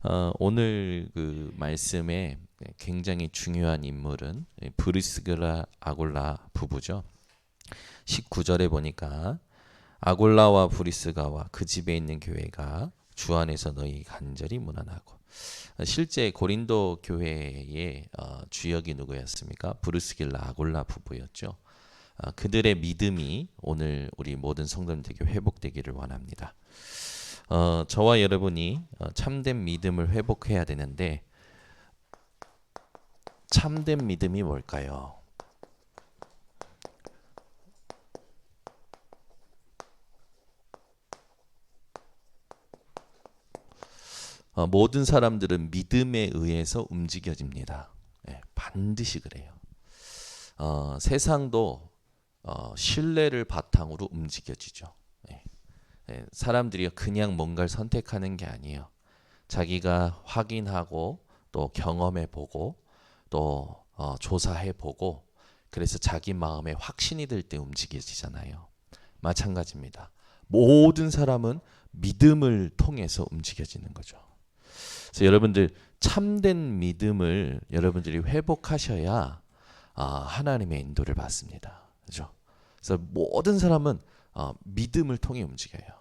오늘 그 말씀에 굉장히 중요한 인물은 브리스길라 아굴라 부부죠. 19절에 보니까 아굴라와 브리스가와 그 집에 있는 교회가 주 안에서 너희 간절히 문안하고. 실제 고린도 교회의 주역이 누구였습니까? 브리스길라 아굴라 부부였죠. 그들의 믿음이 오늘 우리 모든 성도님들에게 회복되기를 원합니다. 저와 여러분이 참된 믿음을 회복해야 되는데, 참된 믿음이 뭘까요? 모든 사람들은 믿음에 의해서 움직여집니다. 반드시 그래요. 세상도 신뢰를 바탕으로 움직여지죠. 사람들이 그냥 뭔가를 선택하는 게 아니에요. 자기가 확인하고 또 경험해 보고 또 조사해 보고, 그래서 자기 마음에 확신이 들 때 움직여지잖아요. 마찬가지입니다. 모든 사람은 믿음을 통해서 움직여지는 거죠. 그래서 여러분들 참된 믿음을 여러분들이 회복하셔야 하나님의 인도를 받습니다. 그렇죠? 그래서 모든 사람은 믿음을 통해 움직여요.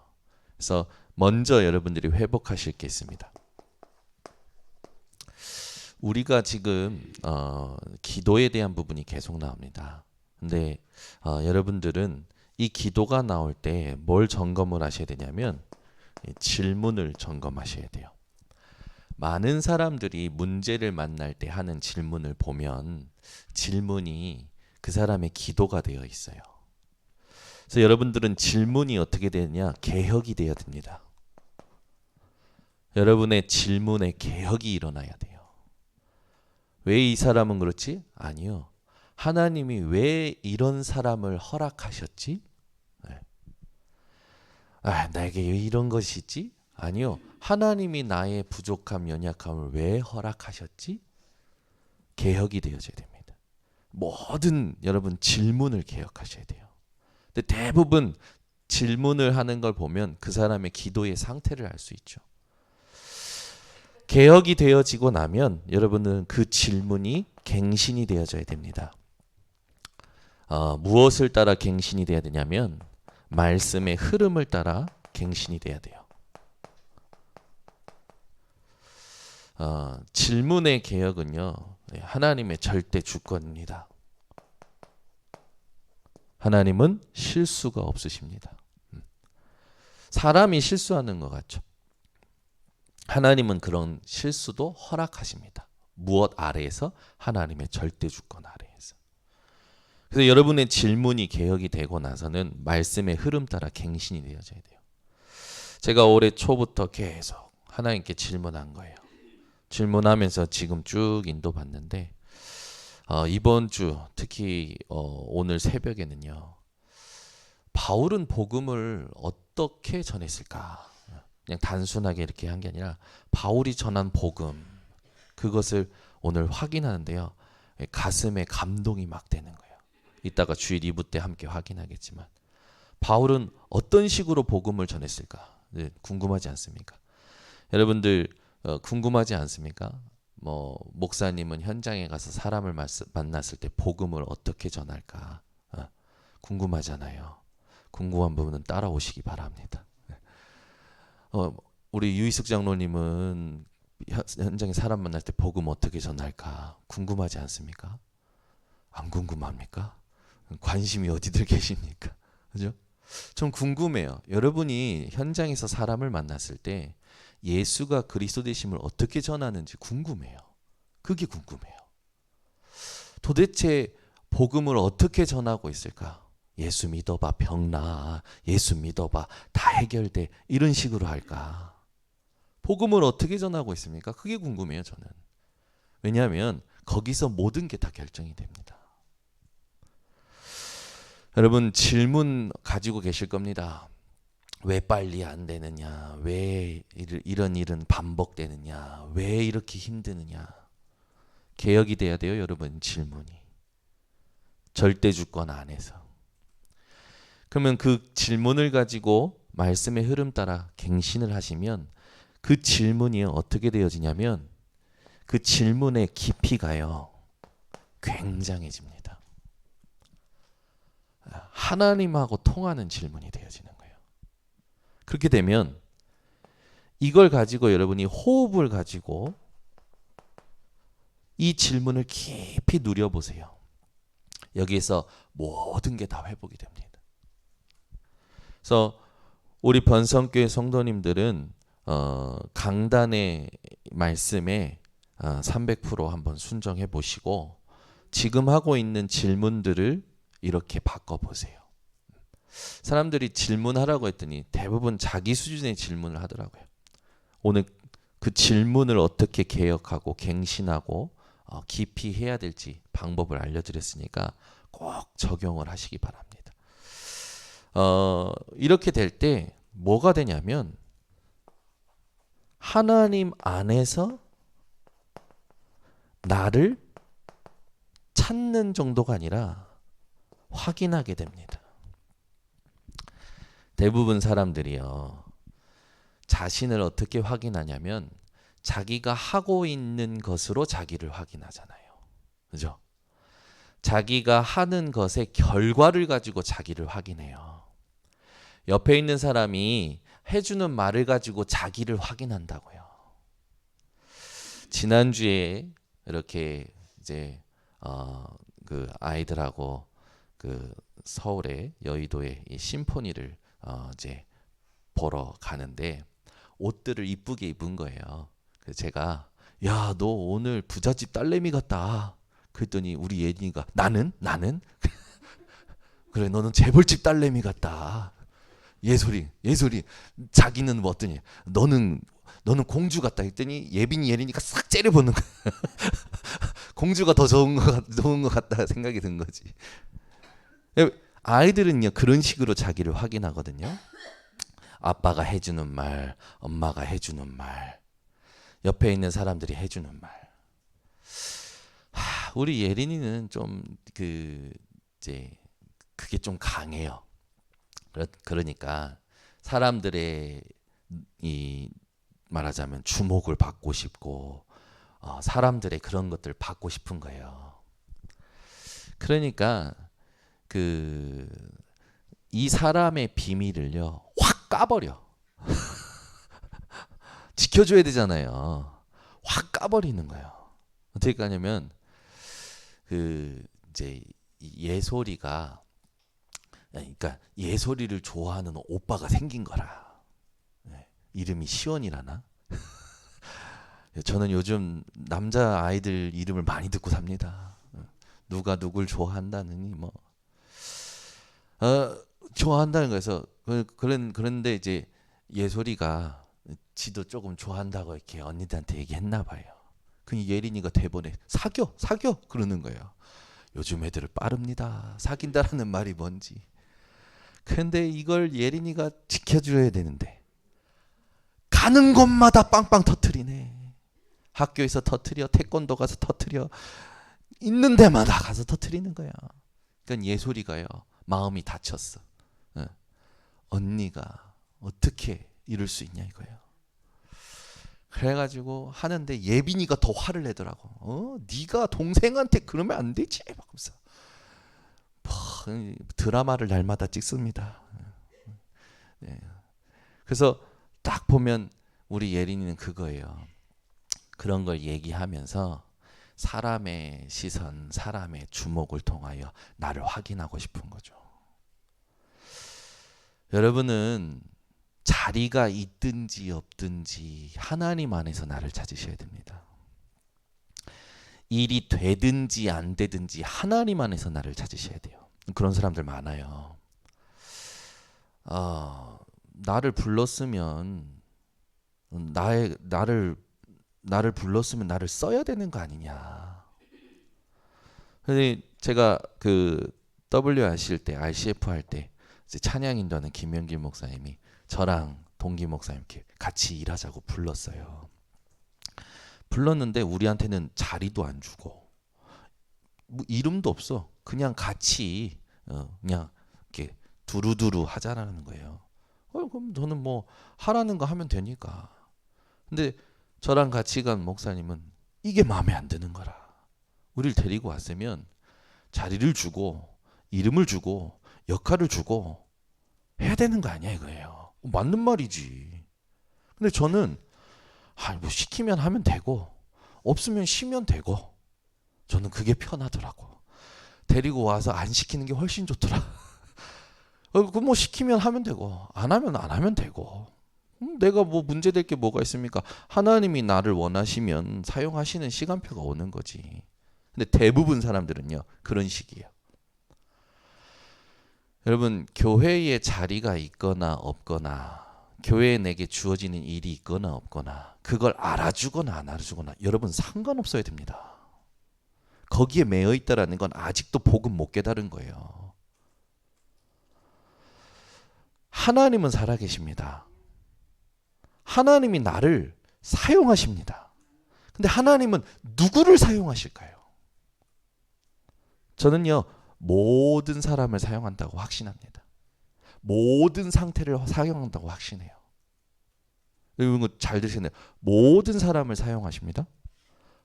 그래서 먼저 여러분들이 회복하실 게 있습니다. 우리가 지금 기도에 대한 부분이 계속 나옵니다. 근데 여러분들은 이 기도가 나올 때 뭘 점검을 하셔야 되냐면 질문을 점검하셔야 돼요. 많은 사람들이 문제를 만날 때 하는 질문을 보면 질문이 그 사람의 기도가 되어 있어요. 그래서 여러분들은 질문이 어떻게 되느냐? 개혁이 되어야 됩니다. 여러분의 질문에 개혁이 일어나야 돼요. 왜 이 사람은 그렇지? 아니요. 하나님이 왜 이런 사람을 허락하셨지? 네. 나에게 왜 이런 것이 있지? 아니요. 하나님이 나의 부족함, 연약함을 왜 허락하셨지? 개혁이 되어져야 됩니다. 모든 여러분 질문을 개혁하셔야 돼요. 근데 대부분 질문을 하는 걸 보면 그 사람의 기도의 상태를 알 수 있죠. 개혁이 되어지고 나면 여러분은 그 질문이 갱신이 되어져야 됩니다. 무엇을 따라 갱신이 돼야 되냐면 말씀의 흐름을 따라 갱신이 돼야 돼요. 질문의 개혁은요, 하나님의 절대 주권입니다. 하나님은 실수가 없으십니다. 사람이 실수하는 것 같죠. 하나님은 그런 실수도 허락하십니다. 무엇 아래에서? 하나님의 절대 주권 아래에서. 그래서 여러분의 질문이 개혁이 되고 나서는 말씀의 흐름 따라 갱신이 되어져야 돼요. 제가 올해 초부터 계속 하나님께 질문한 거예요. 질문하면서 지금 쭉 인도받는데, 이번 주 특히 오늘 새벽에는요, 바울은 복음을 어떻게 전했을까? 그냥 단순하게 이렇게 한 게 아니라 바울이 전한 복음, 그것을 오늘 확인하는데요, 가슴에 감동이 막 되는 거예요. 이따가 주일 2부 때 함께 확인하겠지만 바울은 어떤 식으로 복음을 전했을까? 궁금하지 않습니까? 여러분들 궁금하지 않습니까? 목사님은 현장에 가서 사람을 만났을 때 복음을 어떻게 전할까? 궁금하잖아요. 궁금한 부분은 따라오시기 바랍니다. 우리 유희숙 장로님은 현장에 사람 만날 때 복음 어떻게 전할까? 궁금하지 않습니까? 안 궁금합니까? 관심이 어디들 계십니까? 그죠? 좀 궁금해요. 여러분이 현장에서 사람을 만났을 때 예수가 그리스도 되심을 어떻게 전하는지 궁금해요. 그게 궁금해요. 도대체 복음을 어떻게 전하고 있을까? 예수 믿어봐 병 나아, 예수 믿어봐 다 해결돼, 이런 식으로 할까? 복음을 어떻게 전하고 있습니까? 그게 궁금해요, 저는. 왜냐하면 거기서 모든 게 다 결정이 됩니다. 여러분 질문 가지고 계실 겁니다. 왜 빨리 안 되느냐? 왜 이런 일은 반복되느냐? 왜 이렇게 힘드느냐? 개혁이 돼야 돼요, 여러분. 질문이 절대 주권 안에서. 그러면 그 질문을 가지고 말씀의 흐름 따라 갱신을 하시면 그 질문이 어떻게 되어지냐면 그 질문의 깊이가요 굉장해집니다. 하나님하고 통하는 질문이 되어지는 거예요. 그렇게 되면 이걸 가지고 여러분이 호흡을 가지고 이 질문을 깊이 누려보세요. 여기에서 모든 게 다 회복이 됩니다. 그래서 우리 번성교회 성도님들은 강단의 말씀에 300% 한번 순종해 보시고 지금 하고 있는 질문들을 이렇게 바꿔보세요. 사람들이 질문하라고 했더니 대부분 자기 수준의 질문을 하더라고요. 오늘 그 질문을 어떻게 개혁하고 갱신하고 깊이 해야 될지 방법을 알려드렸으니까 꼭 적용을 하시기 바랍니다. 이렇게 될 때 뭐가 되냐면 하나님 안에서 나를 찾는 정도가 아니라 확인하게 됩니다. 대부분 사람들이요 자신을 어떻게 확인하냐면 자기가 하고 있는 것으로 자기를 확인하잖아요. 그죠? 자기가 하는 것의 결과를 가지고 자기를 확인해요. 옆에 있는 사람이 해주는 말을 가지고 자기를 확인한다고요. 지난주에 이렇게 이제 그 아이들하고 그 서울의 여의도의 이 심포니를 이제 보러 가는데 옷들을 이쁘게 입은 거예요. 그래서 제가 야, 너 오늘 부잣집 딸내미 같다. 그랬더니 우리 예린이가 나는 그래 너는 재벌집 딸내미 같다. 예솔이 자기는 뭐 어떠니 너는 공주 같다 했더니 예린이가 싹 째려보는 거야. 공주가 더 좋은 것 같다 생각이 든 거지. 아이들은요 그런 식으로 자기를 확인하거든요. 아빠가 해주는 말, 엄마가 해주는 말, 옆에 있는 사람들이 해주는 말. 우리 예린이는 좀 이제 그게 좀 강해요. 그러니까 사람들의 이 말하자면 주목을 받고 싶고 사람들의 그런 것들을 받고 싶은 거예요. 그러니까 이 사람의 비밀을요 확 까버려. 지켜줘야 되잖아요. 확 까버리는 거예요. 어떻게 까냐면 이제 예솔이가 그러니까 예솔이를 좋아하는 오빠가 생긴 거라. 이름이 시원이라나? 저는 요즘 남자 아이들 이름을 많이 듣고 삽니다. 누가 누굴 좋아한다느니 뭐 좋아한다는 거에서 그런데 이제 예솔이가 지도 조금 좋아한다고 이렇게 언니들한테 얘기했나 봐요. 그 예린이가 대본에 사겨 그러는 거예요. 요즘 애들은 빠릅니다. 사귄다라는 말이 뭔지. 근데 이걸 예린이가 지켜줘야 되는데 가는 곳마다 빵빵 터트리네. 학교에서 터트려, 태권도 가서 터트려, 있는 데마다 가서 터트리는 거야. 그러니까 예솔이가요 마음이 다쳤어. 언니가 어떻게 이럴 수 있냐 이거예요. 그래가지고 하는데 예빈이가 더 화를 내더라고. 네가 동생한테 그러면 안 되지. 막면서 드라마를 날마다 찍습니다. 네. 그래서 딱 보면 우리 예린이는 그거예요. 그런 걸 얘기하면서 사람의 시선, 사람의 주목을 통하여 나를 확인하고 싶은 거죠. 여러분은 자리가 있든지 없든지 하나님 안에서 나를 찾으셔야 됩니다. 일이 되든지 안 되든지 하나님 안에서 나를 찾으셔야 돼요. 그런 사람들 많아요. 나를 불렀으면 나를 불렀으면 나를 써야 되는 거 아니냐. 근데 제가 WRC 때 RCF 할 때 찬양 인도하는 김영길 목사님이 저랑 동기 목사님 이렇게 같이 일하자고 불렀어요. 불렀는데 우리한테는 자리도 안 주고 뭐 이름도 없어. 그냥 같이 그냥 이렇게 두루두루 하자라는 거예요. 그럼 저는 뭐 하라는 거 하면 되니까. 근데 저랑 같이 간 목사님은 이게 마음에 안 드는 거라. 우리를 데리고 왔으면 자리를 주고 이름을 주고 역할을 주고 해야 되는 거 아니야 이거예요. 맞는 말이지. 근데 저는 뭐 시키면 하면 되고 없으면 쉬면 되고 저는 그게 편하더라고. 데리고 와서 안 시키는 게 훨씬 좋더라. 그 뭐 시키면 하면 되고 안 하면 안 하면 되고 내가 뭐 문제될 게 뭐가 있습니까? 하나님이 나를 원하시면 사용하시는 시간표가 오는 거지. 근데 대부분 사람들은요 그런 식이에요. 여러분 교회에 자리가 있거나 없거나 교회에 내게 주어지는 일이 있거나 없거나 그걸 알아주거나 안 알아주거나 여러분 상관없어야 됩니다. 거기에 매여 있다라는 건 아직도 복음 못 깨달은 거예요. 하나님은 살아계십니다. 하나님이 나를 사용하십니다. 근데 하나님은 누구를 사용하실까요? 저는요 모든 사람을 사용한다고 확신합니다. 모든 상태를 사용한다고 확신해요. 여러분 잘 들으시네요. 모든 사람을 사용하십니다.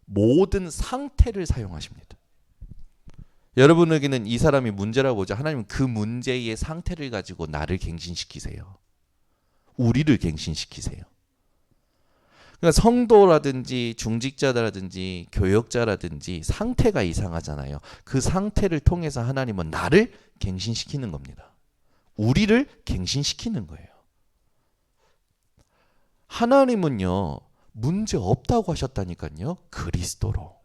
모든 상태를 사용하십니다. 여러분에게는 이 사람이 문제라고 보죠. 하나님은 그 문제의 상태를 가지고 나를 갱신시키세요. 우리를 갱신시키세요. 그러니까 성도라든지 중직자라든지 교역자라든지 상태가 이상하잖아요. 그 상태를 통해서 하나님은 나를 갱신시키는 겁니다. 우리를 갱신시키는 거예요. 하나님은요 문제 없다고 하셨다니까요. 그리스도로.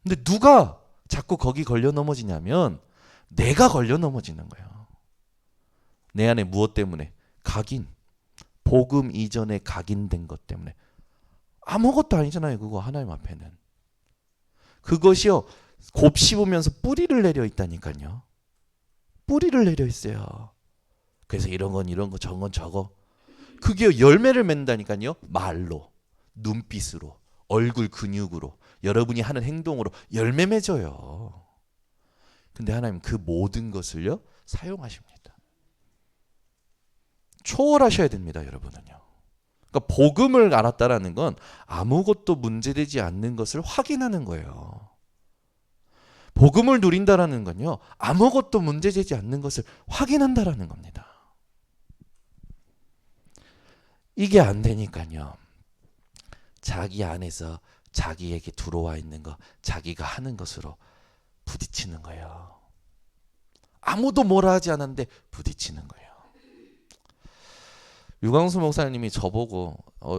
근데 누가 자꾸 거기 걸려 넘어지냐면 내가 걸려 넘어지는 거예요. 내 안에 무엇 때문에? 각인. 복음 이전에 각인된 것 때문에. 아무것도 아니잖아요. 그거 하나님 앞에는. 그것이요. 곱씹으면서 뿌리를 내려 있다니까요. 뿌리를 내려 있어요. 그래서 이런 건 이런 거 저건 건 저거. 그게 열매를 맺는다니까요. 말로, 눈빛으로, 얼굴 근육으로, 여러분이 하는 행동으로 열매 맺어요. 근데 하나님 그 모든 것을요 사용하십니다. 초월하셔야 됩니다, 여러분은요. 그러니까 복음을 알았다라는 건 아무것도 문제되지 않는 것을 확인하는 거예요. 복음을 누린다라는 건요 아무것도 문제되지 않는 것을 확인한다라는 겁니다. 이게 안 되니까요. 자기 안에서 자기에게 들어와 있는 거, 자기가 하는 것으로 부딪히는 거예요. 아무도 뭐라 하지 않았는데 부딪히는 거예요. 유광수 목사님이 저보고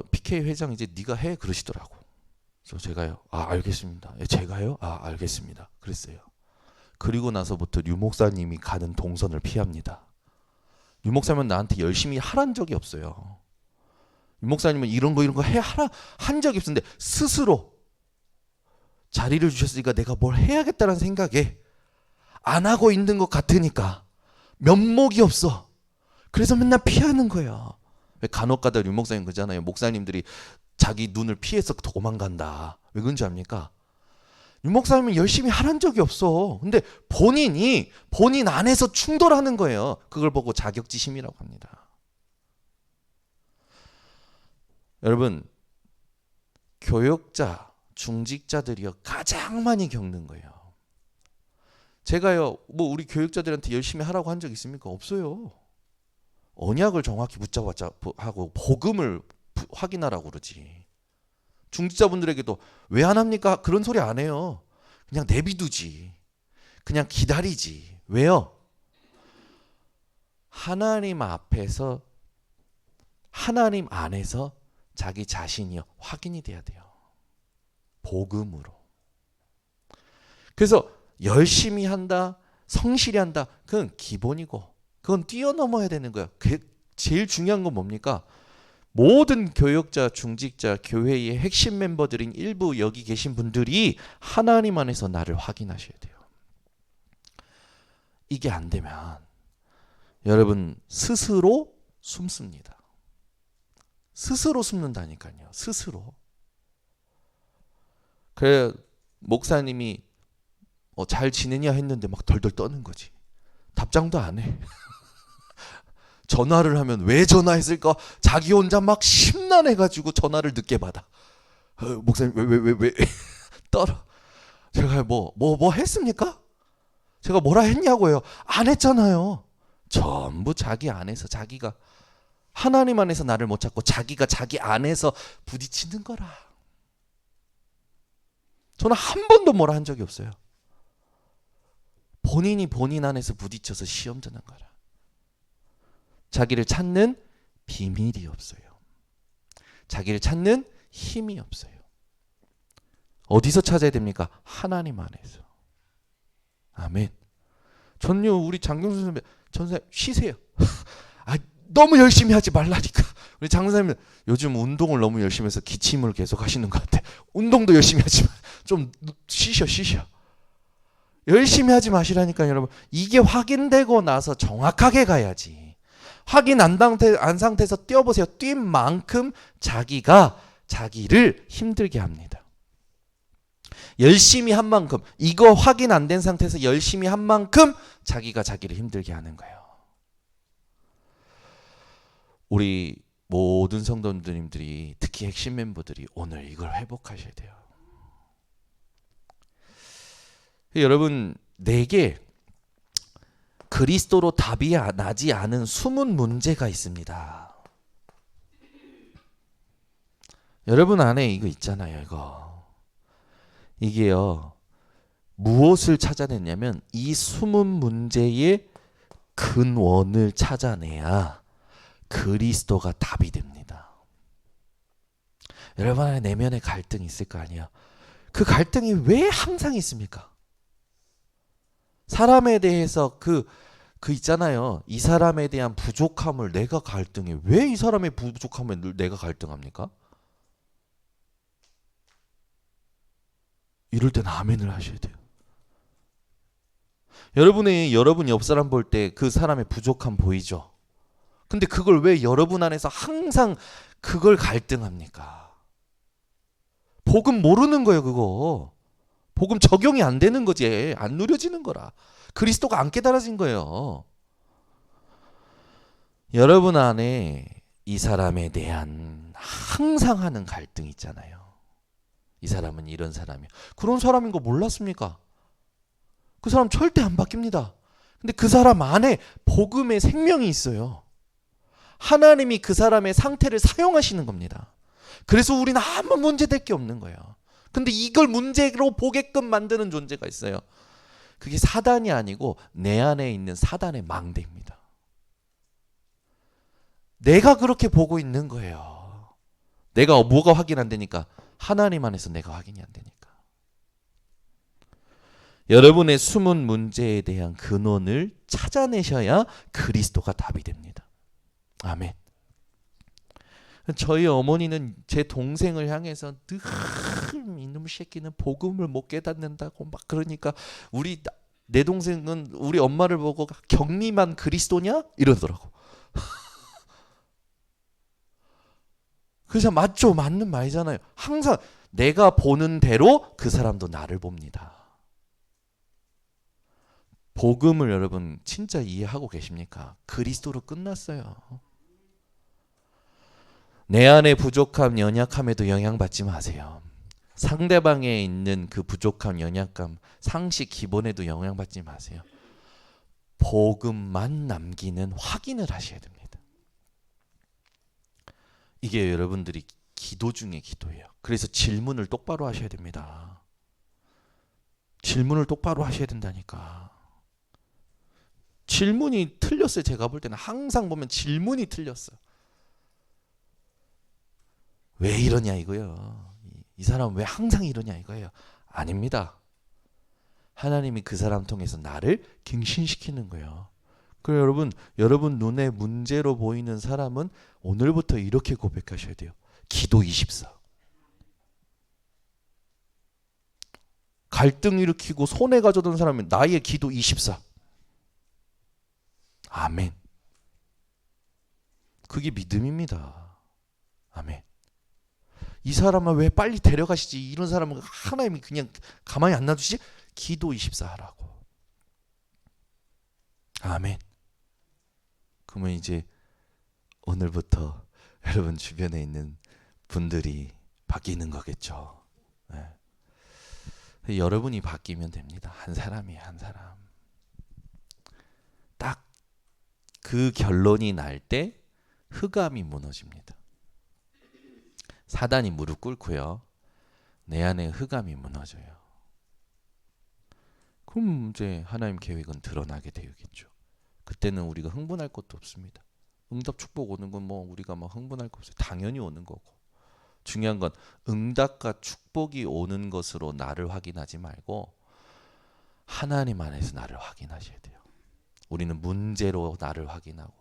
PK 회장 이제 네가 해 그러시더라고. 제가요. 알겠습니다. 제가요? 알겠습니다. 그랬어요. 그리고 나서부터 유 목사님이 가는 동선을 피합니다. 유 목사님은 나한테 열심히 하란 적이 없어요. 유 목사님은 이런 거 해 하라 한 적이 없었는데 스스로 자리를 주셨으니까 내가 뭘 해야겠다는 생각에 안 하고 있는 것 같으니까 면목이 없어. 그래서 맨날 피하는 거예요. 간혹가다 유 목사님 그러잖아요. 목사님들이 자기 눈을 피해서 도망간다. 왜 그런지 압니까? 유 목사님은 열심히 하란 적이 없어. 근데 본인 안에서 충돌하는 거예요. 그걸 보고 자격지심이라고 합니다. 여러분 교역자, 중직자들이요 가장 많이 겪는 거예요. 제가요 뭐 우리 교역자들한테 열심히 하라고 한 적 있습니까? 없어요. 언약을 정확히 붙잡아 하고 복음을 확인하라고 그러지. 중직자분들에게도 왜 안 합니까? 그런 소리 안 해요. 그냥 내비두지. 그냥 기다리지. 왜요? 하나님 앞에서 하나님 안에서 자기 자신이요 확인이 돼야 돼요. 복음으로. 그래서 열심히 한다, 성실히 한다. 그건 기본이고 그건 뛰어넘어야 되는 거예요. 제일 중요한 건 뭡니까? 모든 교역자, 중직자, 교회의 핵심 멤버들인 일부 여기 계신 분들이 하나님 안에서 나를 확인하셔야 돼요. 이게 안 되면 여러분 스스로 숨습니다. 스스로 숨는다니까요. 스스로. 그래 목사님이 잘 지내냐 했는데 막 덜덜 떠는 거지. 답장도 안 해. 전화를 하면 왜 전화했을까? 자기 혼자 막 심란해가지고 전화를 늦게 받아. 목사님 왜 떨어. 제가 뭐 했습니까? 제가 뭐라 했냐고요? 안 했잖아요. 전부 자기 안에서 자기가 하나님 안에서 나를 못 찾고 자기가 자기 안에서 부딪히는 거라. 저는 한 번도 뭐라 한 적이 없어요. 본인이 본인 안에서 부딪혀서 시험드는 거라. 자기를 찾는 비밀이 없어요. 자기를 찾는 힘이 없어요. 어디서 찾아야 됩니까? 하나님 안에서. 아멘. 전요 우리 장경수 선생님, 전선생님 쉬세요. 너무 열심히 하지 말라니까. 우리 장선생님 요즘 운동을 너무 열심히 해서 기침을 계속 하시는 것 같아. 운동도 열심히 하지만 좀 쉬셔. 열심히 하지 마시라니까요, 여러분. 이게 확인되고 나서 정확하게 가야지. 확인 안 상태에서 뛰어보세요. 뛴 만큼 자기가 자기를 힘들게 합니다. 열심히 한 만큼, 이거 확인 안 된 상태에서 열심히 한 만큼 자기가 자기를 힘들게 하는 거예요. 우리 모든 성도님들이, 특히 핵심 멤버들이 오늘 이걸 회복하셔야 돼요. 여러분, 내게 그리스도로 답이 나지 않은 숨은 문제가 있습니다. 여러분 안에 이거 있잖아요. 이게요, 무엇을 찾아냈냐면 이 숨은 문제의 근원을 찾아내야 그리스도가 답이 됩니다. 여러분 안에 내면의 갈등이 있을 거 아니에요. 그 갈등이 왜 항상 있습니까? 사람에 대해서 그 있잖아요. 이 사람에 대한 부족함을 내가 갈등해. 왜 이 사람의 부족함을 내가 갈등합니까? 이럴 땐 아멘을 하셔야 돼요. 여러분 옆 사람 볼 때 그 사람의 부족함 보이죠? 근데 그걸 왜 여러분 안에서 항상 그걸 갈등합니까? 복음 모르는 거예요, 그거. 복음 적용이 안 되는 거지. 안 누려지는 거라. 그리스도가 안 깨달아진 거예요. 여러분 안에 이 사람에 대한 항상 하는 갈등 있잖아요. 이 사람은 이런 사람이야. 그런 사람인 거 몰랐습니까? 그 사람 절대 안 바뀝니다. 근데 그 사람 안에 복음의 생명이 있어요. 하나님이 그 사람의 상태를 사용하시는 겁니다. 그래서 우리는 아무 문제될 게 없는 거예요. 근데 이걸 문제로 보게끔 만드는 존재가 있어요. 그게 사단이 아니고 내 안에 있는 사단의 망대입니다. 내가 그렇게 보고 있는 거예요. 내가 뭐가 확인 안 되니까? 하나님 안에서 내가 확인이 안 되니까. 여러분의 숨은 문제에 대한 근원을 찾아내셔야 그리스도가 답이 됩니다. 아멘. 저희 어머니는 제 동생을 향해서 늘 이놈 새끼는 복음을 못 깨닫는다고 막 그러니까 내 동생은 우리 엄마를 보고 격리만 그리스도냐? 이러더라고. 그래서 맞죠? 맞는 말이잖아요. 항상 내가 보는 대로 그 사람도 나를 봅니다. 복음을 여러분 진짜 이해하고 계십니까? 그리스도로 끝났어요. 내 안에 부족함, 연약함에도 영향받지 마세요. 상대방에 있는 그 부족함, 연약감, 상식 기본에도 영향받지 마세요. 복음만 남기는 확인을 하셔야 됩니다. 이게 여러분들이 기도 중에 기도예요. 그래서 질문을 똑바로 하셔야 됩니다. 질문을 똑바로 하셔야 된다니까. 질문이 틀렸어요. 제가 볼 때는 항상 보면 질문이 틀렸어. 왜 이러냐 이거예요. 이 사람은 왜 항상 이러냐 이거예요. 아닙니다. 하나님이 그 사람 통해서 나를 갱신시키는 거예요. 그래서 여러분 눈에 문제로 보이는 사람은 오늘부터 이렇게 고백하셔야 돼요. 기도 24. 갈등 일으키고 손해 가져던 사람은 나의 기도 24. 아멘. 그게 믿음입니다. 아멘. 이 사람은 왜 빨리 데려가시지? 이런 사람은 하나님이 그냥 가만히 안 놔두시지? 기도 24 하라고. 아멘. 그러면 이제 오늘부터 여러분 주변에 있는 분들이 바뀌는 거겠죠. 네. 여러분이 바뀌면 됩니다. 한 사람이 한 사람. 딱 그 결론이 날 때 흑암이 무너집니다. 사단이 무릎 꿇고요. 내 안에 흑암이 무너져요. 그럼 이제 하나님 계획은 드러나게 되겠죠. 그때는 우리가 흥분할 것도 없습니다. 응답 축복 오는 건 뭐 우리가 막 흥분할 거 없어요. 당연히 오는 거고. 중요한 건 응답과 축복이 오는 것으로 나를 확인하지 말고 하나님 안에서 나를 확인하셔야 돼요. 우리는 문제로 나를 확인하고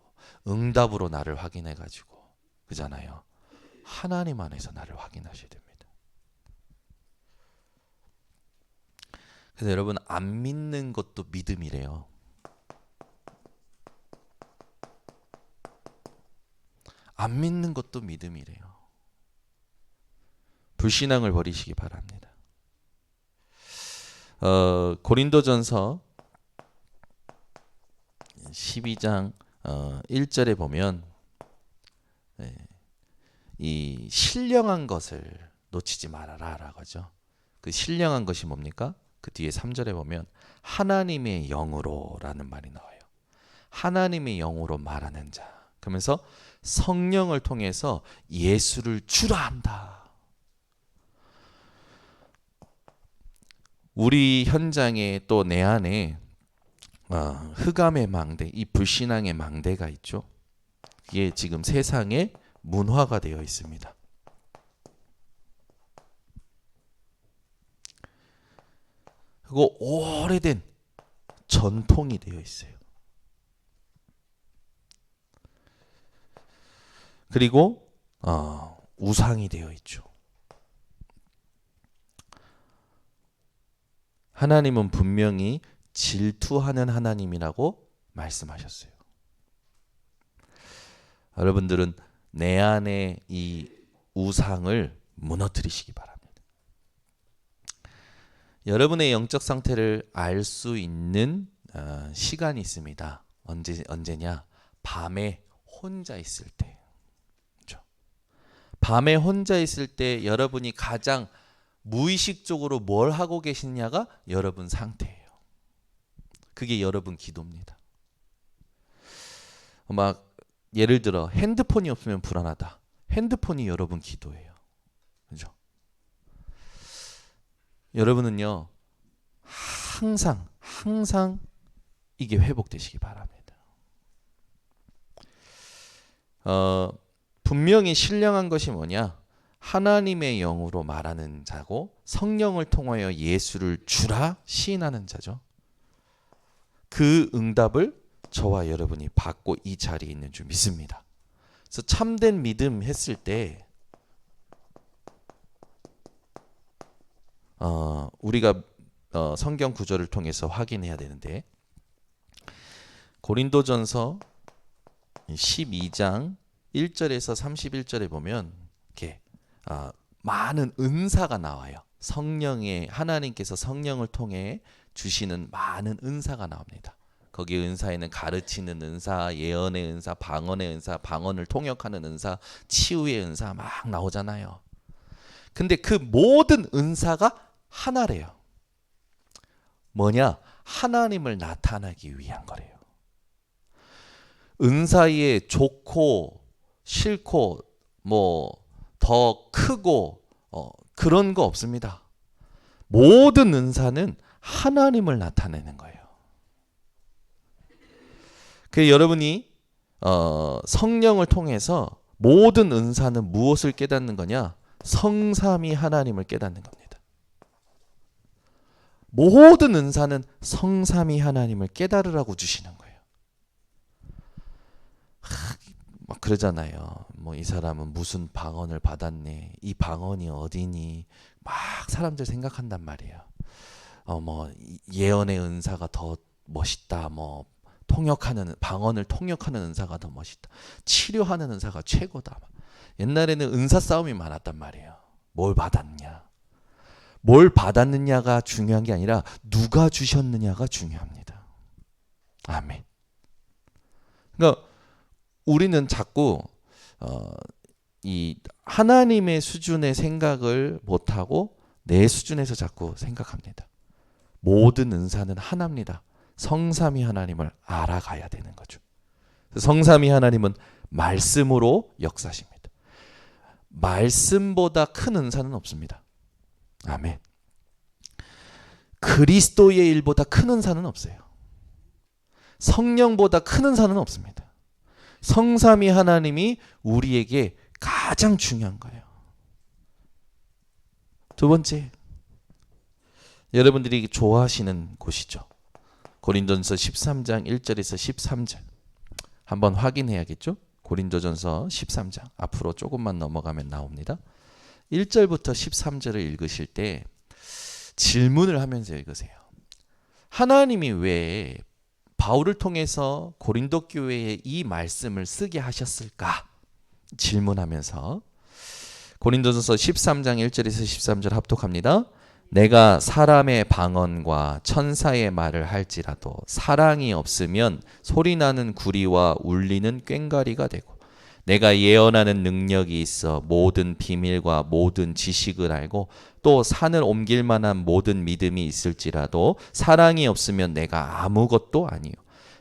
응답으로 나를 확인해 가지고 그잖아요. 하나님 안에서 나를 확인하셔야 됩니다. 그래서 여러분 안 믿는 것도 믿음이래요. 안 믿는 것도 믿음이래요. 불신앙을 버리시기 바랍니다. 고린도전서 12장 1절에 보면 이 신령한 것을 놓치지 말아라 라고 하죠. 그 신령한 것이 뭡니까? 그 뒤에 3절에 보면 하나님의 영으로 라는 말이 나와요. 하나님의 영으로 말하는 자. 그러면서 성령을 통해서 예수를 주라 한다. 우리 현장에 또 내 안에 흑암의 망대, 이 불신앙의 망대가 있죠. 이게 지금 세상에 문화가 되어 있습니다. 그리고 오래된 전통이 되어 있어요. 그리고 우상이 되어 있죠. 하나님은 분명히 질투하는 하나님이라고 말씀하셨어요. 여러분들은 내 안에 이 우상을 무너뜨리시기 바랍니다. 여러분의 영적 상태를 알 수 있는 시간이 있습니다. 언제냐? 밤에 혼자 있을 때. 그렇죠? 밤에 혼자 있을 때 여러분이 가장 무의식적으로 뭘 하고 계시냐가 여러분 상태예요. 그게 여러분 기도입니다. 막 예를 들어 핸드폰이 없으면 불안하다. 핸드폰이 여러분 기도예요. 그죠? 여러분은요. 항상 이게 회복되시기 바랍니다. 분명히 신령한 것이 뭐냐? 하나님의 영으로 말하는 자고 성령을 통하여 예수를 주라 시인하는 자죠. 그 응답을 저와 여러분이 받고 이 자리에 있는 줄 믿습니다. 그래서 참된 믿음 했을 때 우리가 성경 구절을 통해서 확인해야 되는데 고린도전서 12장 1절에서 31절에 보면 이렇게 많은 은사가 나와요. 성령의 하나님께서 성령을 통해 주시는 많은 은사가 나옵니다. 거기 은사에는 가르치는 은사, 예언의 은사, 방언의 은사, 방언을 통역하는 은사, 치유의 은사 막 나오잖아요. 근데 그 모든 은사가 하나래요. 뭐냐? 하나님을 나타나기 위한 거래요. 은사에 좋고 싫고 뭐 더 크고 그런 거 없습니다. 모든 은사는 하나님을 나타내는 거예요. 그 여러분이 성령을 통해서 모든 은사는 무엇을 깨닫는 거냐? 성삼위 하나님을 깨닫는 겁니다. 모든 은사는 성삼위 하나님을 깨달으라고 주시는 거예요. 막 그러잖아요. 뭐 이 사람은 무슨 방언을 받았네. 이 방언이 어디니? 막 사람들 생각한단 말이에요. 뭐 예언의 은사가 더 멋있다. 뭐 통역하는 방언을 통역하는 은사가 더 멋있다. 치료하는 은사가 최고다. 옛날에는 은사 싸움이 많았단 말이에요. 뭘 받았냐? 뭘 받았느냐가 중요한 게 아니라 누가 주셨느냐가 중요합니다. 아멘. 그러니까 우리는 자꾸 이 하나님의 수준의 생각을 못하고 내 수준에서 자꾸 생각합니다. 모든 은사는 하나입니다. 성삼위 하나님을 알아가야 되는 거죠. 성삼위 하나님은 말씀으로 역사하십니다. 말씀보다 큰 은사는 없습니다. 아멘. 그리스도의 일보다 큰 은사는 없어요. 성령보다 큰 은사는 없습니다. 성삼위 하나님이 우리에게 가장 중요한 거예요. 두 번째, 여러분들이 좋아하시는 곳이죠. 고린도전서 13장 1절에서 13절 한번 확인해야겠죠. 고린도전서 13장 앞으로 조금만 넘어가면 나옵니다. 1절부터 13절을 읽으실 때 질문을 하면서 읽으세요. 하나님이 왜 바울을 통해서 고린도 교회에 이 말씀을 쓰게 하셨을까? 질문하면서 고린도전서 13장 1절에서 13절 합독합니다. 내가 사람의 방언과 천사의 말을 할지라도 사랑이 없으면 소리나는 구리와 울리는 꽹과리가 되고 내가 예언하는 능력이 있어 모든 비밀과 모든 지식을 알고 또 산을 옮길 만한 모든 믿음이 있을지라도 사랑이 없으면 내가 아무것도 아니요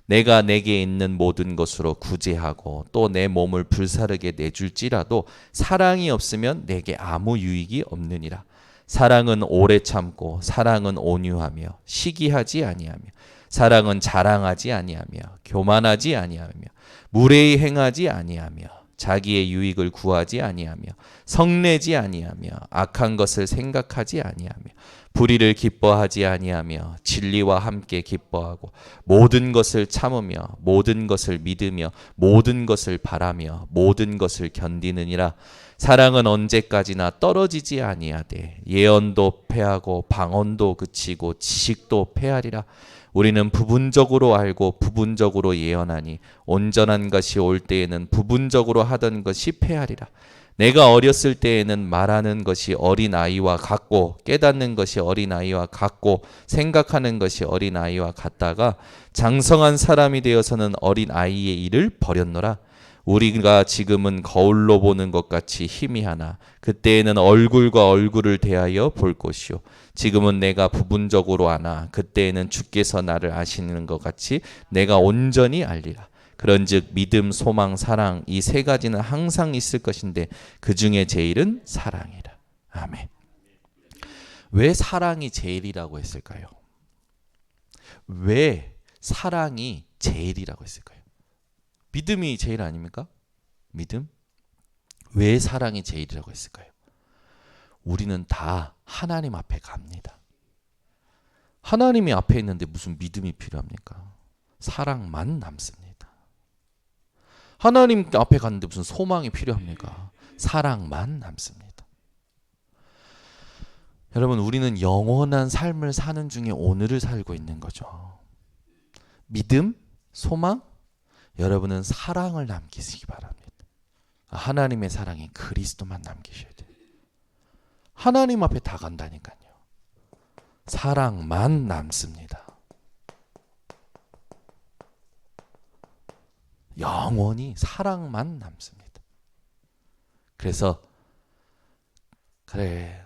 내가 내게 있는 모든 것으로 구제하고 또 내 몸을 불사르게 내줄지라도 사랑이 없으면 내게 아무 유익이 없느니라. 사랑은 오래 참고 사랑은 온유하며 시기하지 아니하며 사랑은 자랑하지 아니하며 교만하지 아니하며 무례히 행하지 아니하며 자기의 유익을 구하지 아니하며 성내지 아니하며 악한 것을 생각하지 아니하며 불의를 기뻐하지 아니하며 진리와 함께 기뻐하고 모든 것을 참으며 모든 것을 믿으며 모든 것을 바라며 모든 것을 견디느니라. 사랑은 언제까지나 떨어지지 아니하되 예언도 패하고 방언도 그치고 지식도 패하리라. 우리는 부분적으로 알고 부분적으로 예언하니 온전한 것이 올 때에는 부분적으로 하던 것이 패하리라. 내가 어렸을 때에는 말하는 것이 어린아이와 같고 깨닫는 것이 어린아이와 같고 생각하는 것이 어린아이와 같다가 장성한 사람이 되어서는 어린아이의 일을 버렸노라. 우리가 지금은 거울로 보는 것 같이 희미하나 그때에는 얼굴과 얼굴을 대하여 볼 것이요 지금은 내가 부분적으로 아나 그때에는 주께서 나를 아시는 것 같이 내가 온전히 알리라. 그런즉 믿음, 소망, 사랑 이 세 가지는 항상 있을 것인데 그 중에 제일은 사랑이라. 아멘. 왜 사랑이 제일이라고 했을까요? 왜 사랑이 제일이라고 했을까요? 믿음이 제일 아닙니까? 믿음? 왜 사랑이 제일이라고 했을까요? 우리는 다 하나님 앞에 갑니다. 하나님이 앞에 있는데 무슨 믿음이 필요합니까? 사랑만 남습니다. 하나님 앞에 갔는데 무슨 소망이 필요합니까? 사랑만 남습니다. 여러분, 우리는 영원한 삶을 사는 중에 오늘을 살고 있는 거죠. 믿음, 소망, 여러분은 사랑을 남기시기 바랍니다. 하나님의 사랑이 그리스도만 남기셔야 돼요. 하나님 앞에 다 간다니까요. 사랑만 남습니다. 영원히 사랑만 남습니다. 그래서 그래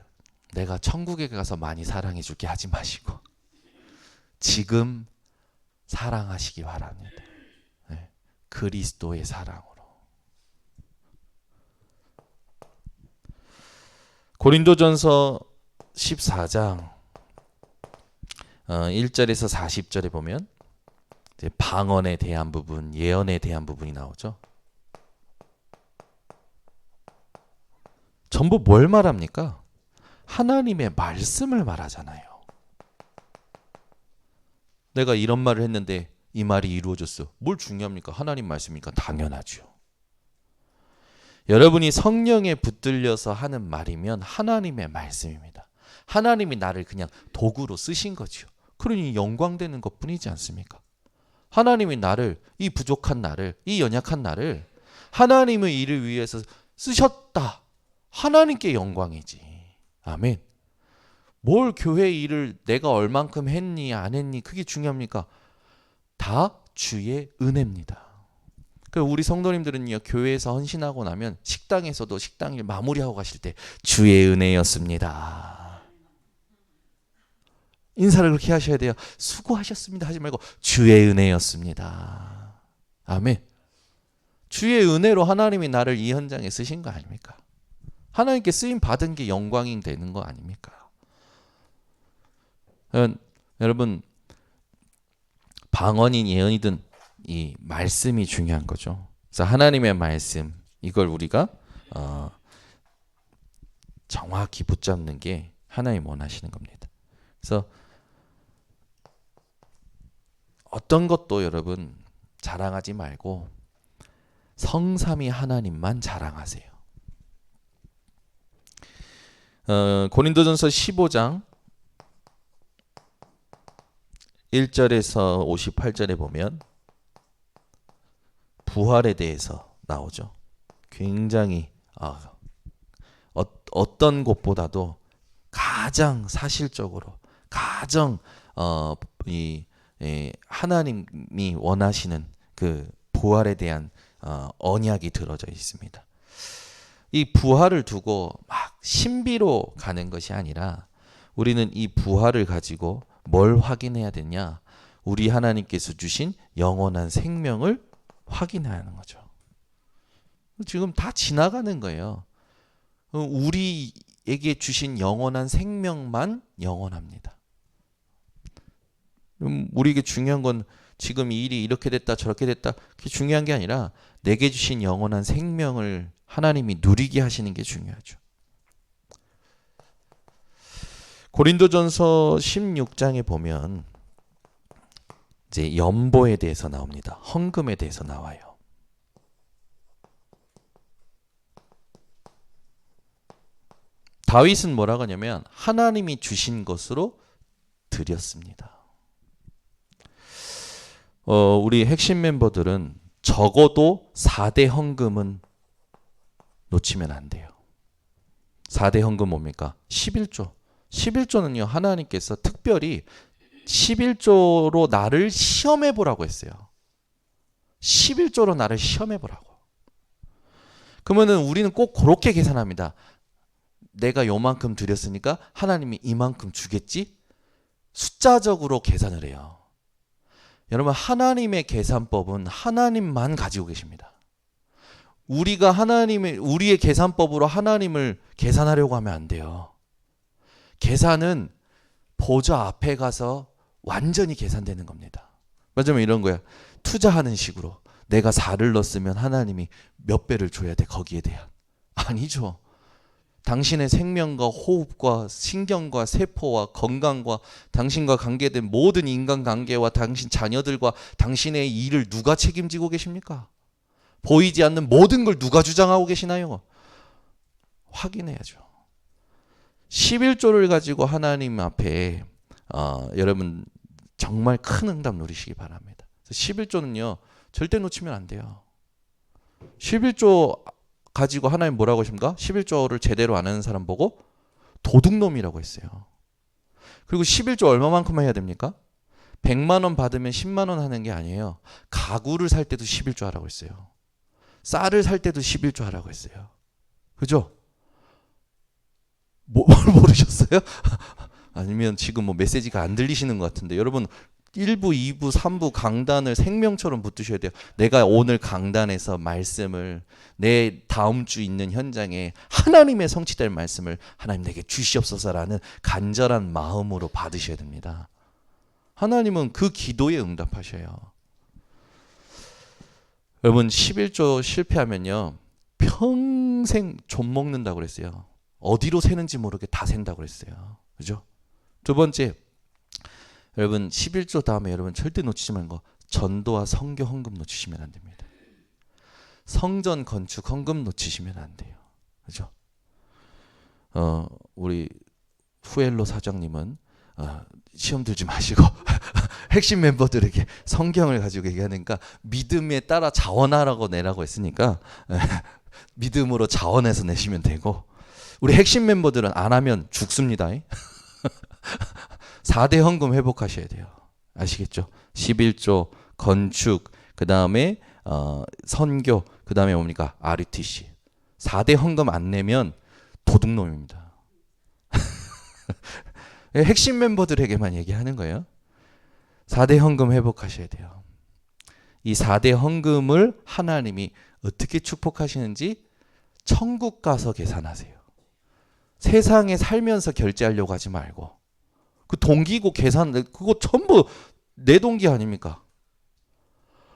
내가 천국에 가서 많이 사랑해 줄게 하지 마시고 지금 사랑하시기 바랍니다. 네. 그리스도의 사랑으로. 고린도전서 14장 1절에서 40절에 보면 이제 방언에 대한 부분, 예언에 대한 부분이 나오죠. 전부 뭘 말합니까? 하나님의 말씀을 말하잖아요. 내가 이런 말을 했는데 이 말이 이루어졌어. 뭘 중요합니까? 하나님 말씀이니까 당연하죠. 여러분이 성령에 붙들려서 하는 말이면 하나님의 말씀입니다. 하나님이 나를 그냥 도구로 쓰신 거죠. 그러니 영광되는 것뿐이지 않습니까? 하나님이 나를, 이 부족한 나를, 이 연약한 나를 하나님의 일을 위해서 쓰셨다. 하나님께 영광이지. 아멘. 뭘 교회 일을 내가 얼만큼 했니 안 했니 그게 중요합니까? 다 주의 은혜입니다. 그 우리 성도님들은요, 교회에서 헌신하고 나면 식당에서도 식당일 마무리하고 가실 때 주의 은혜였습니다. 인사를 그렇게 하셔야 돼요. 수고하셨습니다 하지 말고 주의 은혜였습니다. 아멘. 주의 은혜로 하나님이 나를 이 현장에 쓰신 거 아닙니까? 하나님께 쓰임 받은 게 영광이 되는 거 아닙니까? 여러분, 방언인 예언이든 이 말씀이 중요한 거죠. 그래서 하나님의 말씀, 이걸 우리가 정확히 붙잡는 게 하나님 원하시는 겁니다. 그래서 어떤 것도 여러분 자랑하지 말고 성삼위 하나님만 자랑하세요. 고린도전서 15장 1절에서 58절에 보면 부활에 대해서 나오죠. 굉장히 어떤 곳보다도 가장 사실적으로 가장 하나님이 원하시는 그 부활에 대한 언약이 들어져 있습니다. 이 부활을 두고 막 신비로 가는 것이 아니라 우리는 이 부활을 가지고 뭘 확인해야 되냐? 우리 하나님께서 주신 영원한 생명을 확인해야 하는 거죠. 지금 다 지나가는 거예요. 우리에게 주신 영원한 생명만 영원합니다. 우리에게 중요한 건 지금 이 일이 이렇게 됐다 저렇게 됐다 그게 중요한 게 아니라 내게 주신 영원한 생명을 하나님이 누리게 하시는 게 중요하죠. 고린도전서 16장에 보면 이제 연보에 대해서 나옵니다. 헌금에 대해서 나와요. 다윗은 뭐라고 하냐면 하나님이 주신 것으로 드렸습니다. 우리 핵심 멤버들은 적어도 4대 헌금은 놓치면 안 돼요. 4대 헌금 뭡니까? 11조. 11조는요, 하나님께서 특별히 11조로 나를 시험해 보라고 했어요. 11조로 나를 시험해 보라고. 그러면은 우리는 꼭 그렇게 계산합니다. 내가 요만큼 드렸으니까 하나님이 이만큼 주겠지? 숫자적으로 계산을 해요. 여러분, 하나님의 계산법은 하나님만 가지고 계십니다. 우리가 우리의 계산법으로 하나님을 계산하려고 하면 안 돼요. 계산은 보좌 앞에 가서 완전히 계산되는 겁니다. 맞으면 이런 거야. 투자하는 식으로 내가 4를 넣었으면 하나님이 몇 배를 줘야 돼, 거기에 대한. 아니죠. 당신의 생명과 호흡과 신경과 세포와 건강과 당신과 관계된 모든 인간관계와 당신 자녀들과 당신의 일을 누가 책임지고 계십니까? 보이지 않는 모든 걸 누가 주장하고 계시나요? 확인해야죠. 11조를 가지고 하나님 앞에 여러분 정말 큰 응답 누리시기 바랍니다. 11조는요 절대 놓치면 안 돼요. 11조 가지고 하나님 뭐라고 하십니까? 11조를 제대로 안 하는 사람 보고 도둑놈이라고 했어요. 그리고 11조 얼마만큼 해야 됩니까? 100만 원 받으면 10만 원 하는 게 아니에요. 가구를 살 때도 11조 하라고 했어요. 쌀을 살 때도 11조 하라고 했어요. 그죠? 뭘 모르셨어요? 아니면 지금 뭐 메시지가 안 들리시는 것 같은데 여러분 1부, 2부, 3부 강단을 생명처럼 붙드셔야 돼요. 내가 오늘 강단에서 말씀을 내 다음 주 있는 현장에 하나님의 성취될 말씀을 하나님 내게 주시옵소서라는 간절한 마음으로 받으셔야 됩니다. 하나님은 그 기도에 응답하셔요. 여러분 11조 실패하면요 평생 좀 먹는다고 그랬어요. 어디로 새는지 모르게 다 샌다고 그랬어요. 그죠? 두 번째, 여러분 11조 다음에 여러분 절대 놓치지 말는 거 전도와 선교 헌금 놓치시면 안 됩니다. 성전 건축 헌금 놓치시면 안 돼요. 그죠? 우리 후엘로 사장님은 시험 들지 마시고 핵심 멤버들에게 성경을 가지고 얘기하니까 믿음에 따라 자원하라고 내라고 했으니까 믿음으로 자원해서 내시면 되고 우리 핵심 멤버들은 안 하면 죽습니다. 4대 헌금 회복하셔야 돼요. 아시겠죠? 11조, 건축, 그 다음에 선교, 그 다음에 뭡니까? RUTC. 4대 헌금 안 내면 도둑놈입니다. 핵심 멤버들에게만 얘기하는 거예요. 4대 헌금 회복하셔야 돼요. 이 4대 헌금을 하나님이 어떻게 축복하시는지 천국 가서 계산하세요. 세상에 살면서 결제하려고 하지 말고. 그 동기고 계산, 그거 전부 내 동기 아닙니까?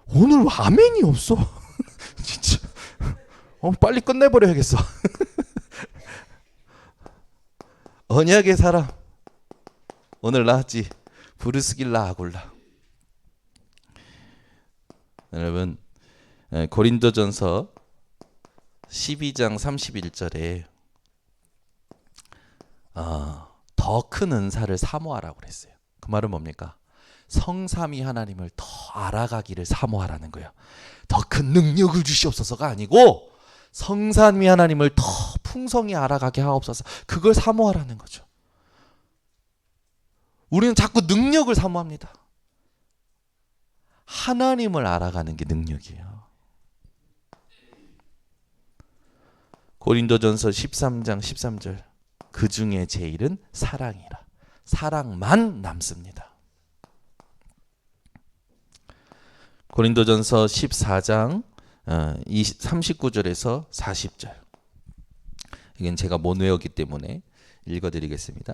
오늘 아멘이 없어. 진짜. 빨리 끝내버려야겠어. 언약의 사람. 오늘 나왔지. 브루스길라 아굴라. 여러분, 고린도전서 12장 31절에 더 큰 은사를 사모하라고 그랬어요. 그 말은 뭡니까? 성삼위 하나님을 더 알아가기를 사모하라는 거예요. 더 큰 능력을 주시옵소서가 아니고 성삼위 하나님을 더 풍성히 알아가게 하옵소서. 그걸 사모하라는 거죠. 우리는 자꾸 능력을 사모합니다. 하나님을 알아가는 게 능력이에요. 고린도전서 13장 13절. 그 중에 제일은 사랑이라. 사랑만 남습니다. 고린도전서 14장 39절에서 40절. 이건 제가 못 외웠기 때문에 읽어드리겠습니다.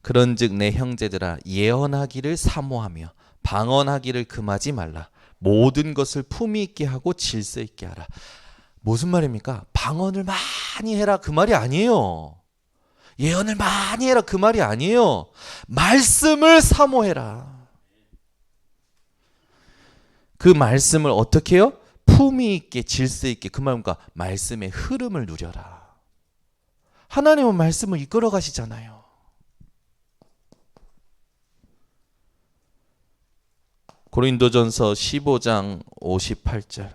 그런즉 내 형제들아 예언하기를 사모하며 방언하기를 금하지 말라. 모든 것을 품위 있게 하고 질서 있게 하라. 무슨 말입니까? 방언을 많이 해라 그 말이 아니에요. 예언을 많이 해라 그 말이 아니에요. 말씀을 사모해라. 그 말씀을 어떻게 해요? 품위 있게 질서 있게. 그 말입니까? 말씀의 흐름을 누려라. 하나님은 말씀을 이끌어 가시잖아요. 고린도전서 15장 58절.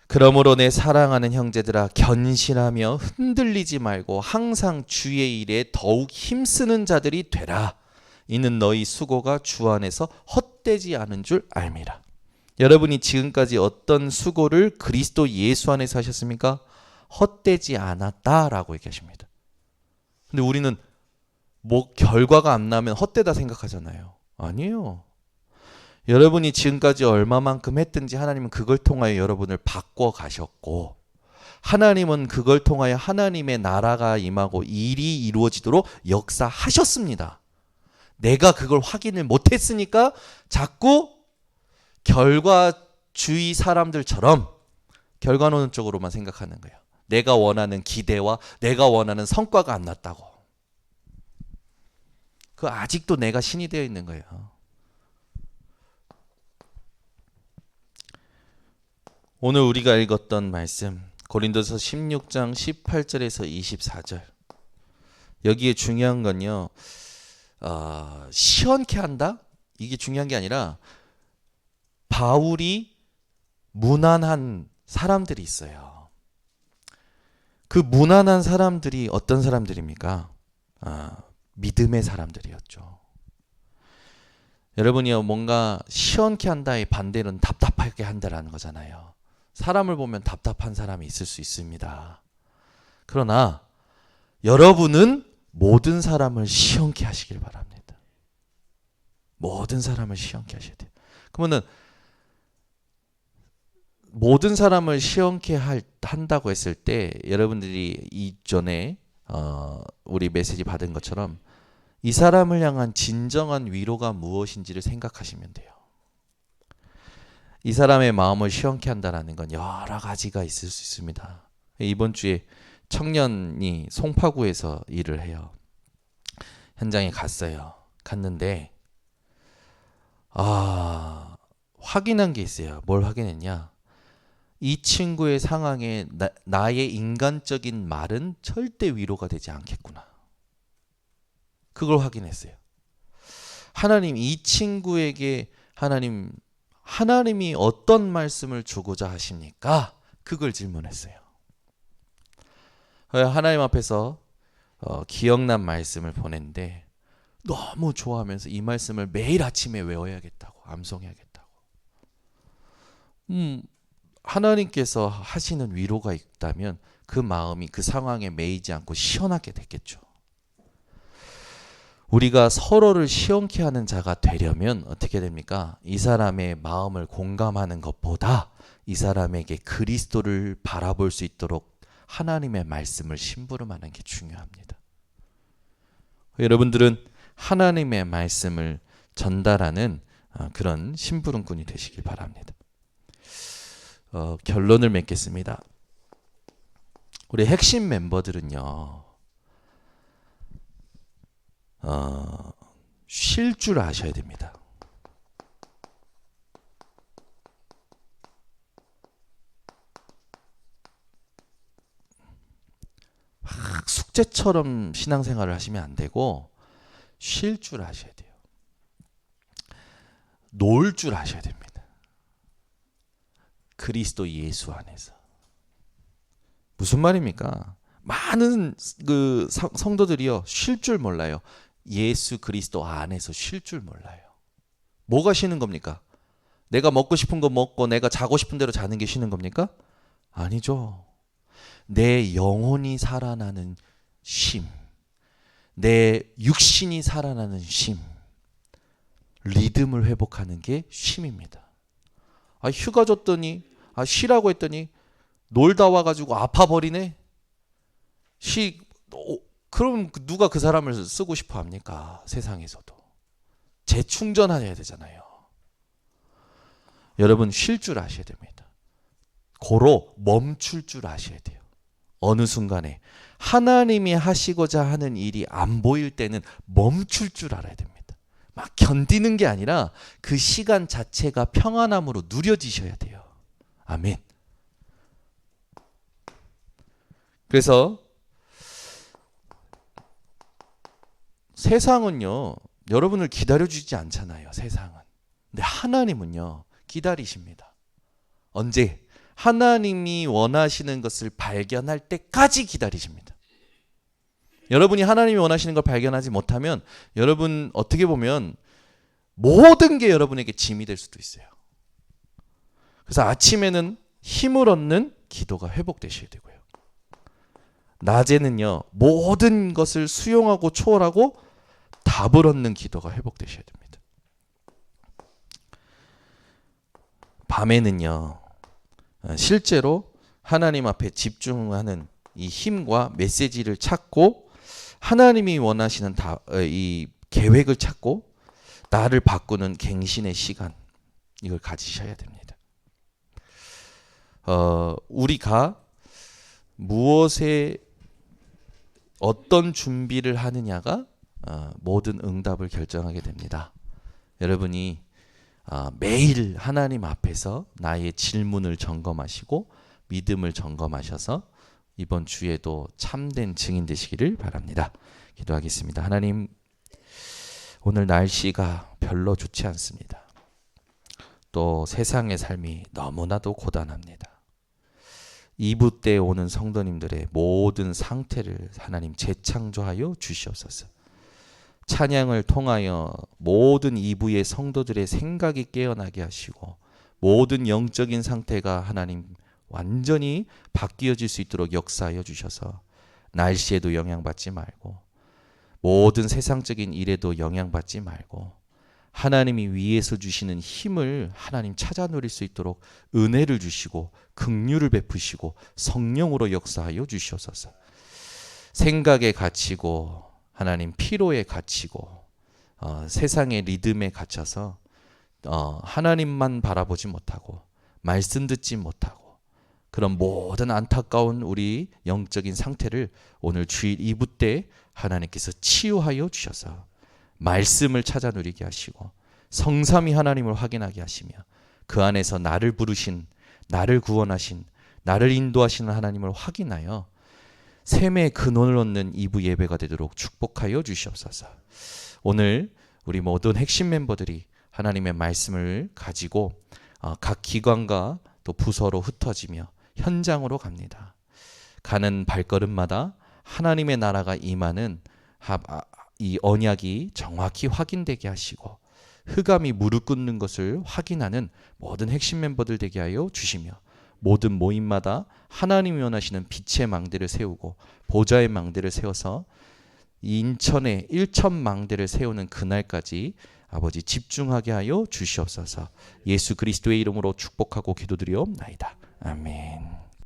그러므로 내 사랑하는 형제들아 견실하며 흔들리지 말고 항상 주의 일에 더욱 힘쓰는 자들이 되라. 이는 너희 수고가 주 안에서 헛되지 않은 줄 알미라. 여러분이 지금까지 어떤 수고를 그리스도 예수 안에서 하셨습니까? 헛되지 않았다라고 얘기하십니다. 근데 우리는 결과가 안 나면 헛되다 생각하잖아요. 아니에요. 여러분이 지금까지 얼마만큼 했든지 하나님은 그걸 통하여 여러분을 바꿔 가셨고, 하나님은 그걸 통하여 하나님의 나라가 임하고 일이 이루어지도록 역사하셨습니다. 내가 그걸 확인을 못했으니까 자꾸 결과주의 사람들처럼 결과론적으로만 생각하는 거예요. 내가 원하는 기대와 내가 원하는 성과가 안 났다고. 그 아직도 내가 신이 되어 있는 거예요. 오늘 우리가 읽었던 말씀 고린도서 16장 18절에서 24절. 여기에 중요한 건요. 시원케 한다? 이게 중요한 게 아니라 바울이 무난한 사람들이 있어요. 그 무난한 사람들이 어떤 사람들입니까? 믿음의 사람들이었죠. 여러분이요, 뭔가 시원케 한다의 반대는 답답하게 한다라는 거잖아요. 사람을 보면 답답한 사람이 있을 수 있습니다. 그러나 여러분은 모든 사람을 시원케 하시길 바랍니다. 모든 사람을 시원케 하셔야 돼요. 그러면은 모든 사람을 시원케 한다고 했을 때 여러분들이 이전에 우리 메시지 받은 것처럼 이 사람을 향한 진정한 위로가 무엇인지를 생각하시면 돼요. 이 사람의 마음을 시원케 한다는 건 여러 가지가 있을 수 있습니다. 이번 주에 청년이 송파구에서 일을 해요. 현장에 갔는데 확인한 게 있어요. 뭘 확인했냐? 이 친구의 상황에 나의 인간적인 말은 절대 위로가 되지 않겠구나. 그걸 확인했어요. 하나님, 이 친구에게 하나님이 어떤 말씀을 주고자 하십니까? 그걸 질문했어요. 하나님 앞에서 기억난 말씀을 보냈는데 너무 좋아하면서 이 말씀을 매일 아침에 외워야겠다고, 암송해야겠다고. 하나님께서 하시는 위로가 있다면 그 마음이 그 상황에 매이지 않고 시원하게 됐겠죠. 우리가 서로를 시원케 하는 자가 되려면 어떻게 됩니까? 이 사람의 마음을 공감하는 것보다 이 사람에게 그리스도를 바라볼 수 있도록 하나님의 말씀을 심부름하는 게 중요합니다. 여러분들은 하나님의 말씀을 전달하는 그런 심부름꾼이 되시길 바랍니다. 결론을 맺겠습니다. 우리 핵심 멤버들은요, 쉴 줄 아셔야 됩니다. 막 숙제처럼 신앙생활을 하시면 안 되고 쉴 줄 아셔야 돼요. 놀 줄 아셔야 됩니다. 그리스도 예수 안에서. 무슨 말입니까? 많은 그 성도들이요, 쉴 줄 몰라요. 예수 그리스도 안에서 쉴 줄 몰라요. 뭐가 쉬는 겁니까? 내가 먹고 싶은 거 먹고 내가 자고 싶은 대로 자는 게 쉬는 겁니까? 아니죠. 내 영혼이 살아나는 쉼, 내 육신이 살아나는 쉼, 리듬을 회복하는 게 쉼입니다. 휴가 줬더니 쉬라고 했더니 놀다 와가지고 아파버리네. 그럼 누가 그 사람을 쓰고 싶어 합니까? 세상에서도 재충전해야 되잖아요. 여러분, 쉴 줄 아셔야 됩니다. 고로 멈출 줄 아셔야 돼요. 어느 순간에 하나님이 하시고자 하는 일이 안 보일 때는 멈출 줄 알아야 됩니다. 막 견디는 게 아니라 그 시간 자체가 평안함으로 누려지셔야 돼요. 아멘. 그래서 세상은요, 여러분을 기다려주지 않잖아요. 세상은. 근데 하나님은요, 기다리십니다. 언제? 하나님이 원하시는 것을 발견할 때까지 기다리십니다. 여러분이 하나님이 원하시는 걸 발견하지 못하면 여러분 어떻게 보면 모든 게 여러분에게 짐이 될 수도 있어요. 그래서 아침에는 힘을 얻는 기도가 회복되셔야 되고요. 낮에는요, 모든 것을 수용하고 초월하고 답을 얻는 기도가 회복되셔야 됩니다. 밤에는요, 실제로 하나님 앞에 집중하는 이 힘과 메시지를 찾고 하나님이 원하시는 이 계획을 찾고 나를 바꾸는 갱신의 시간, 이걸 가지셔야 됩니다. 우리가 무엇에 어떤 준비를 하느냐가 모든 응답을 결정하게 됩니다. 여러분이 매일 하나님 앞에서 나의 질문을 점검하시고 믿음을 점검하셔서 이번 주에도 참된 증인 되시기를 바랍니다. 기도하겠습니다. 하나님, 오늘 날씨가 별로 좋지 않습니다. 또 세상의 삶이 너무나도 고단합니다. 2부 때 오는 성도님들의 모든 상태를 하나님 재창조하여 주시옵소서. 찬양을 통하여 모든 2부의 성도들의 생각이 깨어나게 하시고 모든 영적인 상태가 하나님 완전히 바뀌어질 수 있도록 역사하여 주셔서 날씨에도 영향받지 말고 모든 세상적인 일에도 영향받지 말고 하나님이 위에서 주시는 힘을 하나님 찾아 누릴 수 있도록 은혜를 주시고 긍휼을 베푸시고 성령으로 역사하여 주시옵소서. 생각에 갇히고 하나님 피로에 갇히고 세상의 리듬에 갇혀서 하나님만 바라보지 못하고 말씀 듣지 못하고 그런 모든 안타까운 우리 영적인 상태를 오늘 주일 2부 때 하나님께서 치유하여 주셔서 말씀을 찾아 누리게 하시고 성삼위 하나님을 확인하게 하시며 그 안에서 나를 부르신, 나를 구원하신, 나를 인도하시는 하나님을 확인하여 샘의 근원을 얻는 2부 예배가 되도록 축복하여 주시옵소서. 오늘 우리 모든 핵심 멤버들이 하나님의 말씀을 가지고 각 기관과 또 부서로 흩어지며 현장으로 갑니다. 가는 발걸음마다 하나님의 나라가 임하는 이 언약이 정확히 확인되게 하시고 흑암이 무릎 꿇는 것을 확인하는 모든 핵심 멤버들 되게 하여 주시며 모든 모임마다 하나님이 원하시는 빛의 망대를 세우고 보좌의 망대를 세워서 인천에 1,000망대를 세우는 그날까지 아버지 집중하게 하여 주시옵소서. 예수 그리스도의 이름으로 축복하고 기도드리옵나이다. 아멘.